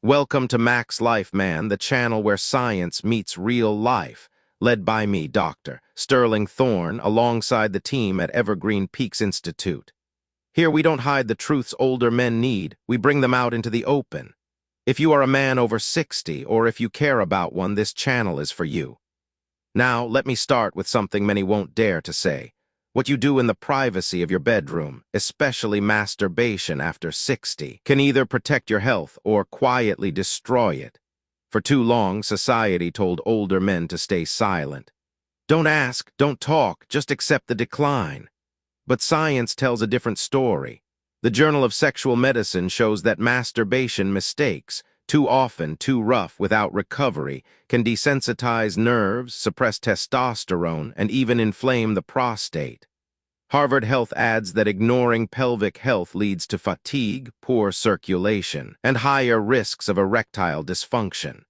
Welcome to MaxLife Man, the channel where science meets real life, led by me, Dr. Sterling Thorne, alongside the team at Evergreen Peaks Institute. Here we don't hide the truths older men need, we bring them out into the open. If you are a man over 60, or if you care about one, this channel is for you. Now, let me start with something many won't dare to say. What you do in the privacy of your bedroom, especially masturbation after 60, can either protect your health or quietly destroy it. For too long, society told older men to stay silent. Don't ask, don't talk, just accept the decline. But science tells a different story. The Journal of Sexual Medicine shows that masturbation mistakes, too often, too rough, without recovery, can desensitize nerves, suppress testosterone, and even inflame the prostate. Harvard Health adds that ignoring pelvic health leads to fatigue, poor circulation, and higher risks of erectile dysfunction.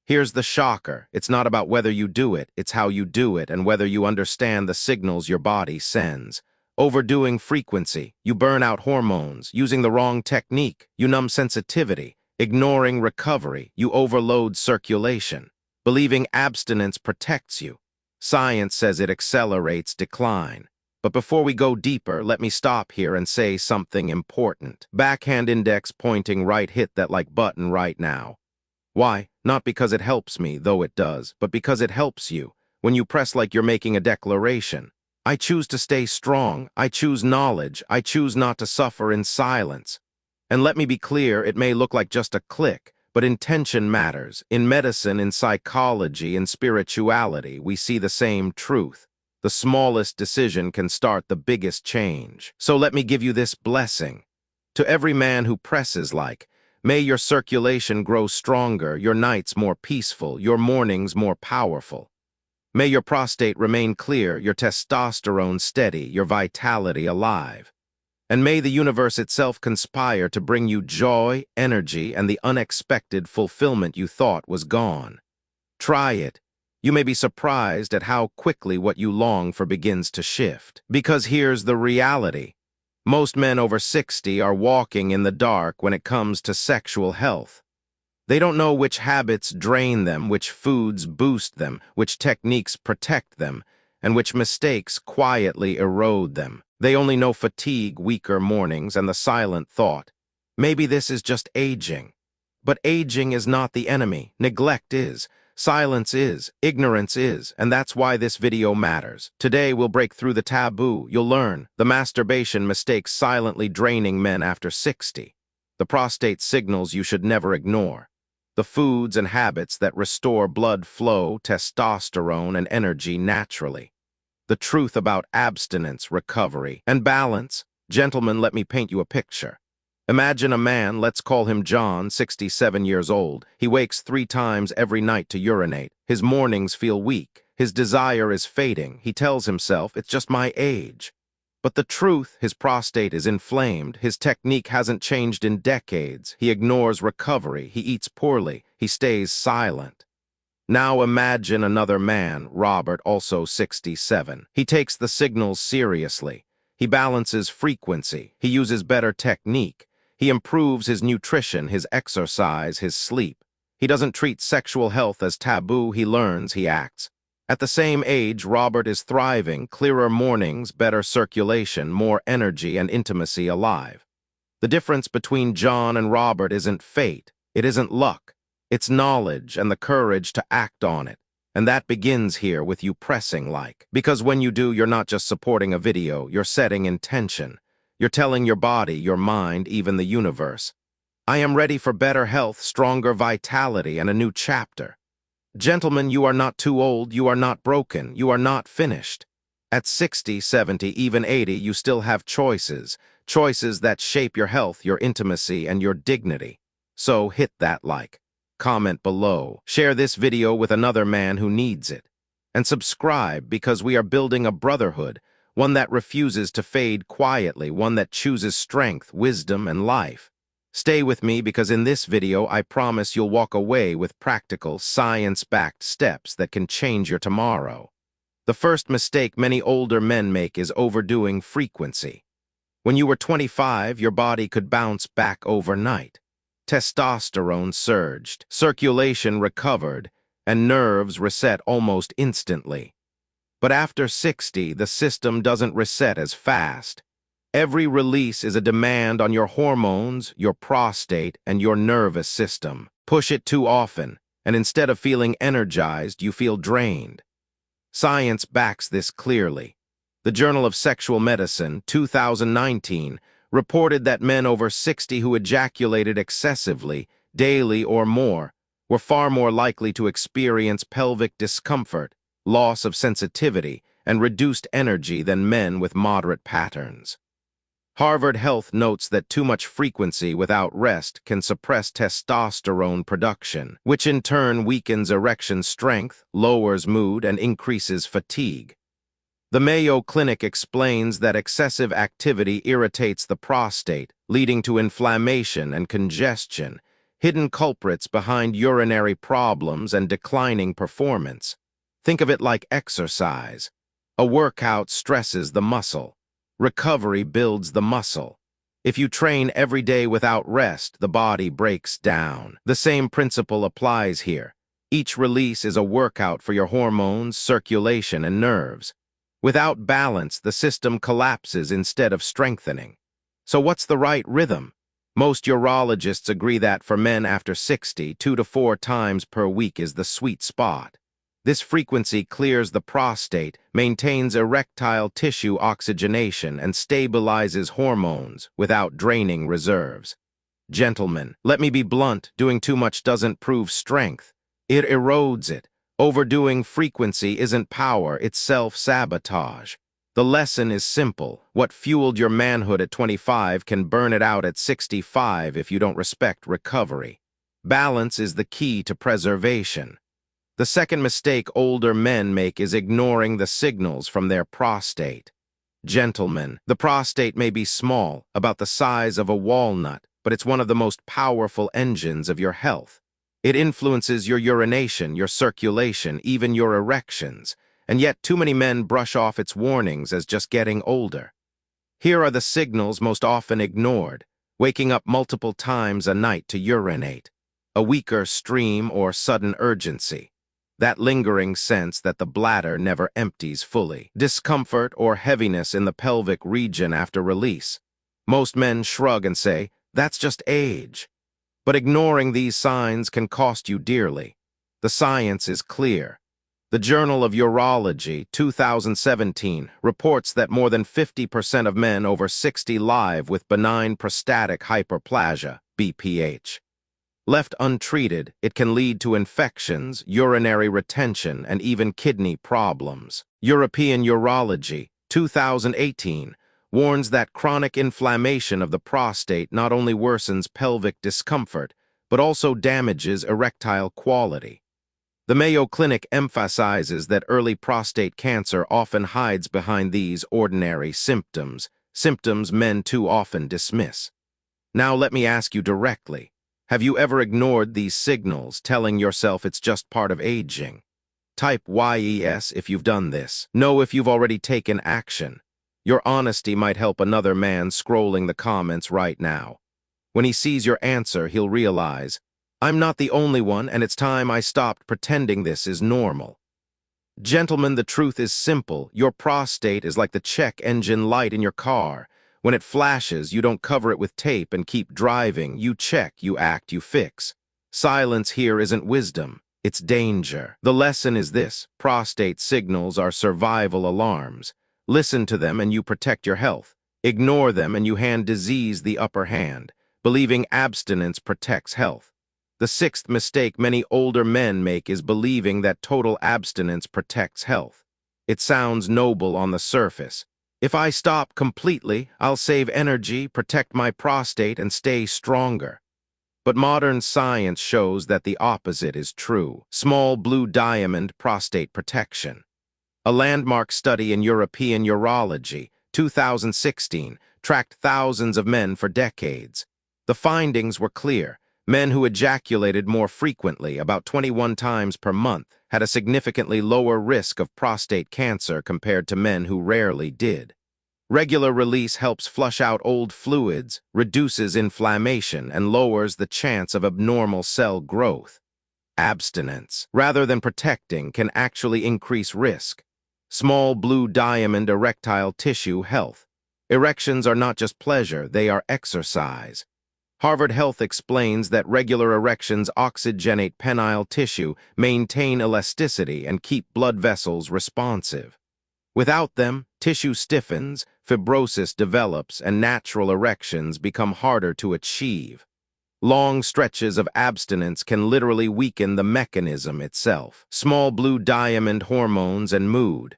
Here's the shocker. It's not about whether you do it, it's how you do it and whether you understand the signals your body sends. Overdoing frequency, you burn out hormones. Using the wrong technique, you numb sensitivity. Ignoring recovery, you overload circulation. Believing abstinence protects you. Science says it accelerates decline. But before we go deeper, let me stop here and say something important. Backhand index pointing right, hit that like button right now. Why? Not because it helps me, though it does, but because it helps you. When you press like you're making a declaration. I choose to stay strong. I choose knowledge. I choose not to suffer in silence. And let me be clear, it may look like just a click, but intention matters. In medicine, in psychology, in spirituality, we see the same truth. The smallest decision can start the biggest change. So let me give you this blessing. To every man who presses like, may your circulation grow stronger, your nights more peaceful, your mornings more powerful. May your prostate remain clear, your testosterone steady, your vitality alive. And may the universe itself conspire to bring you joy, energy, and the unexpected fulfillment you thought was gone. Try it. You may be surprised at how quickly what you long for begins to shift. Because here's the reality. Most men over 60 are walking in the dark when it comes to sexual health. They don't know which habits drain them, which foods boost them, which techniques protect them, and which mistakes quietly erode them. They only know fatigue, weaker mornings, and the silent thought, maybe this is just aging. But aging is not the enemy. Neglect is. Silence is. Ignorance is. And that's why this video matters. Today we'll break through the taboo. You'll learn the masturbation mistakes silently draining men after 60. The prostate signals you should never ignore. The foods and habits that restore blood flow, testosterone, and energy naturally. The truth about abstinence, recovery, and balance. Gentlemen, let me paint you a picture. Imagine a man, let's call him John, 67 years old. He wakes 3 times every night to urinate. His mornings feel weak. His desire is fading. He tells himself, it's just my age. But the truth, his prostate is inflamed. His technique hasn't changed in decades. He ignores recovery. He eats poorly. He stays silent. Now imagine another man, Robert, also 67. He takes the signals seriously. He balances frequency. He uses better technique. He improves his nutrition, his exercise, his sleep. He doesn't treat sexual health as taboo. He learns, he acts. At the same age, Robert is thriving, clearer mornings, better circulation, more energy and intimacy alive. The difference between John and Robert isn't fate. It isn't luck. It's knowledge and the courage to act on it. And that begins here with you pressing like. Because when you do, you're not just supporting a video, you're setting intention. You're telling your body, your mind, even the universe, I am ready for better health, stronger vitality, and a new chapter. Gentlemen, you are not too old, you are not broken, you are not finished. At 60, 70, even 80, you still have choices. Choices that shape your health, your intimacy, and your dignity. So hit that like. Comment below, share this video with another man who needs it, and subscribe because we are building a brotherhood, one that refuses to fade quietly, one that chooses strength, wisdom, and life. Stay with me because in this video I promise you'll walk away with practical, science-backed steps that can change your tomorrow. The first mistake many older men make is overdoing frequency. When you were 25, your body could bounce back overnight. testosterone surged, circulation recovered, and nerves reset almost instantly. But after 60, the system doesn't reset as fast. Every release is a demand on your hormones, your prostate, and your nervous system. Push it too often, and instead of feeling energized, you feel drained. Science backs this clearly. The Journal of Sexual Medicine, 2019, reported that men over 60 who ejaculated excessively, daily or more, were far more likely to experience pelvic discomfort, loss of sensitivity, and reduced energy than men with moderate patterns. Harvard Health notes that too much frequency without rest can suppress testosterone production, which in turn weakens erection strength, lowers mood, and increases fatigue. The Mayo Clinic explains that excessive activity irritates the prostate, leading to inflammation and congestion, hidden culprits behind urinary problems and declining performance. Think of it like exercise. A workout stresses the muscle. Recovery builds the muscle. If you train every day without rest, the body breaks down. The same principle applies here. Each release is a workout for your hormones, circulation, and nerves. Without balance, the system collapses instead of strengthening. So what's the right rhythm? Most urologists agree that for men after 60, 2 to 4 times per week is the sweet spot. This frequency clears the prostate, maintains erectile tissue oxygenation, and stabilizes hormones without draining reserves. Gentlemen, let me be blunt, doing too much doesn't prove strength. It erodes it. Overdoing frequency isn't power, it's self-sabotage. The lesson is simple. What fueled your manhood at 25 can burn it out at 65 if you don't respect recovery. Balance is the key to preservation. The second mistake older men make is ignoring the signals from their prostate. Gentlemen, the prostate may be small, about the size of a walnut, but it's one of the most powerful engines of your health. It influences your urination, your circulation, even your erections, and yet too many men brush off its warnings as just getting older. Here are the signals most often ignored: waking up multiple times a night to urinate, a weaker stream or sudden urgency, that lingering sense that the bladder never empties fully, discomfort or heaviness in the pelvic region after release. Most men shrug and say, "That's just age." But ignoring these signs can cost you dearly. The science is clear. The Journal of Urology, 2017, reports that more than 50% of men over 60 live with benign prostatic hyperplasia, BPH. Left untreated, it can lead to infections, urinary retention, and even kidney problems. European Urology, 2018, warns that chronic inflammation of the prostate not only worsens pelvic discomfort, but also damages erectile quality. The Mayo Clinic emphasizes that early prostate cancer often hides behind these ordinary symptoms men too often dismiss. Now let me ask you directly. Have you ever ignored these signals, telling yourself it's just part of aging? Type YES if you've done this. No if you've already taken action. Your honesty might help another man scrolling the comments right now. When he sees your answer, he'll realize, I'm not the only one, and it's time I stopped pretending this is normal. Gentlemen, the truth is simple. Your prostate is like the check engine light in your car. When it flashes, you don't cover it with tape and keep driving. You check, you act, you fix. Silence here isn't wisdom. It's danger. The lesson is this: prostate signals are survival alarms. Listen to them and you protect your health. Ignore them and you hand disease the upper hand. Believing abstinence protects health. The sixth mistake many older men make is believing that total abstinence protects health. It sounds noble on the surface. If I stop completely, I'll save energy, protect my prostate, and stay stronger. But modern science shows that the opposite is true. Small blue diamond prostate protection. A landmark study in European Urology, 2016, tracked thousands of men for decades. The findings were clear. Men who ejaculated more frequently, about 21 times per month, had a significantly lower risk of prostate cancer compared to men who rarely did. Regular release helps flush out old fluids, reduces inflammation, and lowers the chance of abnormal cell growth. Abstinence, rather than protecting, can actually increase risk. Small blue diamond erectile tissue health. Erections are not just pleasure, they are exercise. Harvard Health explains that regular erections oxygenate penile tissue, maintain elasticity, and keep blood vessels responsive. Without them, tissue stiffens, fibrosis develops, and natural erections become harder to achieve. Long stretches of abstinence can literally weaken the mechanism itself. Small blue diamond hormones and mood.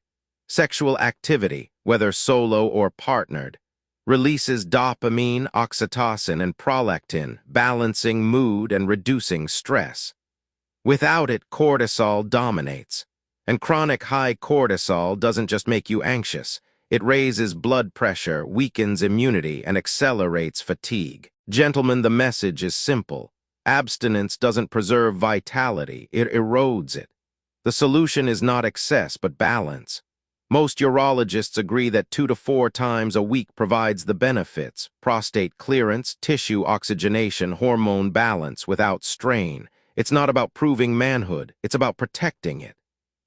Sexual activity, whether solo or partnered, releases dopamine, oxytocin, and prolactin, balancing mood and reducing stress. Without it, cortisol dominates. And chronic high cortisol doesn't just make you anxious. It raises blood pressure, weakens immunity, and accelerates fatigue. Gentlemen, the message is simple. Abstinence doesn't preserve vitality, it erodes it. The solution is not excess, but balance. Most urologists agree that 2 to 4 times a week provides the benefits: prostate clearance, tissue oxygenation, hormone balance without strain. It's not about proving manhood, it's about protecting it.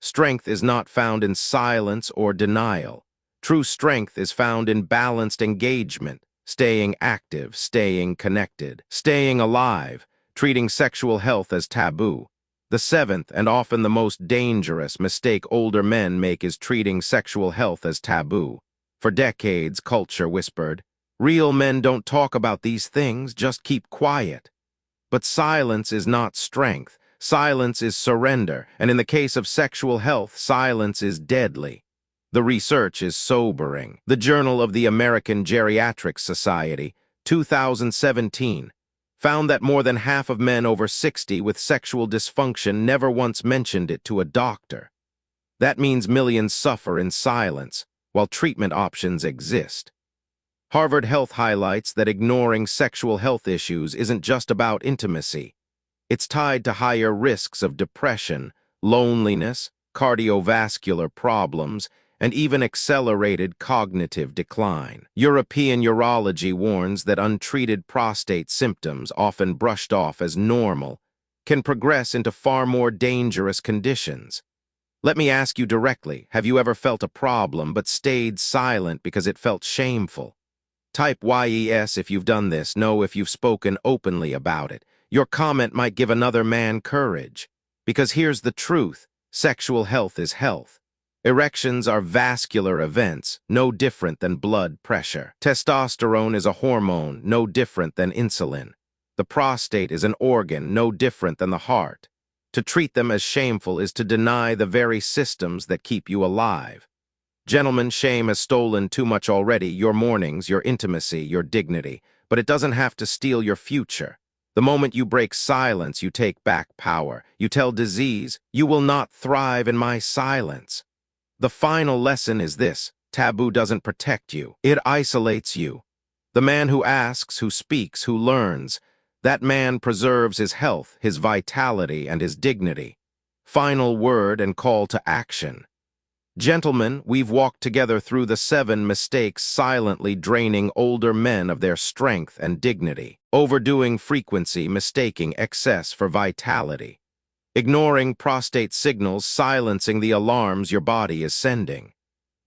Strength is not found in silence or denial. True strength is found in balanced engagement, staying active, staying connected, staying alive, treating sexual health as taboo. The seventh, and often the most dangerous, mistake older men make is treating sexual health as taboo. For decades, culture whispered, "Real men don't talk about these things, just keep quiet." But silence is not strength. Silence is surrender, and in the case of sexual health, silence is deadly. The research is sobering. The Journal of the American Geriatric Society, 2017, found that more than half of men over 60 with sexual dysfunction never once mentioned it to a doctor. That means millions suffer in silence, while treatment options exist. Harvard Health highlights that ignoring sexual health issues isn't just about intimacy. It's tied to higher risks of depression, loneliness, cardiovascular problems, and even accelerated cognitive decline. European urology warns that untreated prostate symptoms, often brushed off as normal, can progress into far more dangerous conditions. Let me ask you directly, have you ever felt a problem but stayed silent because it felt shameful? Type YES if you've done this, no if you've spoken openly about it. Your comment might give another man courage. Because here's the truth, sexual health is health. Erections are vascular events, no different than blood pressure. Testosterone is a hormone, no different than insulin. The prostate is an organ, no different than the heart. To treat them as shameful is to deny the very systems that keep you alive. Gentlemen, shame has stolen too much already, your mornings, your intimacy, your dignity, but it doesn't have to steal your future. The moment you break silence, you take back power. You tell disease, you will not thrive in my silence. The final lesson is this: taboo doesn't protect you, it isolates you. The man who asks, who speaks, who learns, that man preserves his health, his vitality, and his dignity. Final word and call to action. Gentlemen, we've walked together through the 7 mistakes silently draining older men of their strength and dignity. Overdoing frequency, mistaking excess for vitality. Ignoring prostate signals, silencing the alarms your body is sending.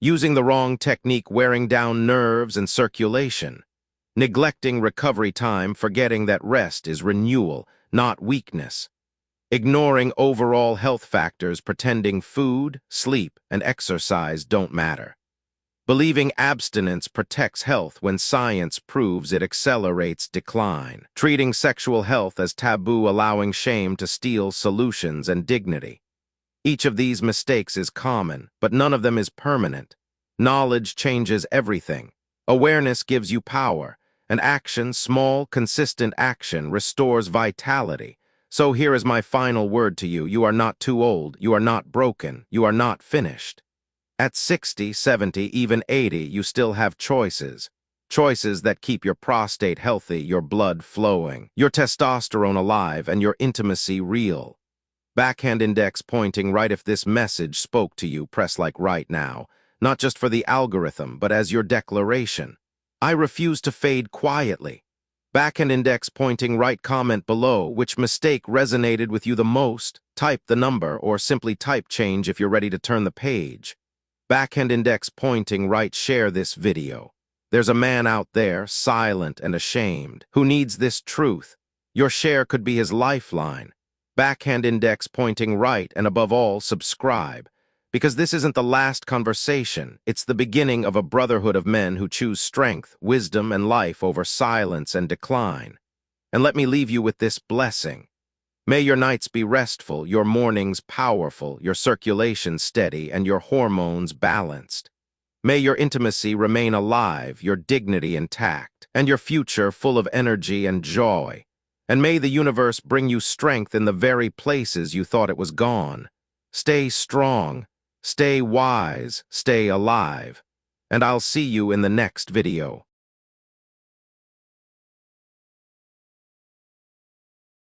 Using the wrong technique, wearing down nerves and circulation. Neglecting recovery time, forgetting that rest is renewal, not weakness. Ignoring overall health factors, pretending food, sleep, and exercise don't matter. Believing abstinence protects health when science proves it accelerates decline. Treating sexual health as taboo, allowing shame to steal solutions and dignity. Each of these mistakes is common, but none of them is permanent. Knowledge changes everything. Awareness gives you power, and action, small, consistent action, restores vitality. So here is my final word to you. You are not too old. You are not broken. You are not finished. At 60, 70, even 80, you still have choices. Choices that keep your prostate healthy, your blood flowing, your testosterone alive, and your intimacy real. Backhand index pointing right. If this message spoke to you, press like right now. not just for the algorithm, but as your declaration. I refuse to fade quietly. Backhand index pointing right comment below. Which mistake resonated with you the most? Type the number or simply type change if you're ready to turn the page. Backhand index pointing right, share this video. There's a man out there, silent and ashamed, who needs this truth. Your share could be his lifeline. Backhand index pointing right, and above all, subscribe. Because this isn't the last conversation, it's the beginning of a brotherhood of men who choose strength, wisdom, and life over silence and decline. And let me leave you with this blessing. May your nights be restful, your mornings powerful, your circulation steady, and your hormones balanced. May your intimacy remain alive, your dignity intact, and your future full of energy and joy. And may the universe bring you strength in the very places you thought it was gone. Stay strong, stay wise, stay alive. And I'll see you in the next video.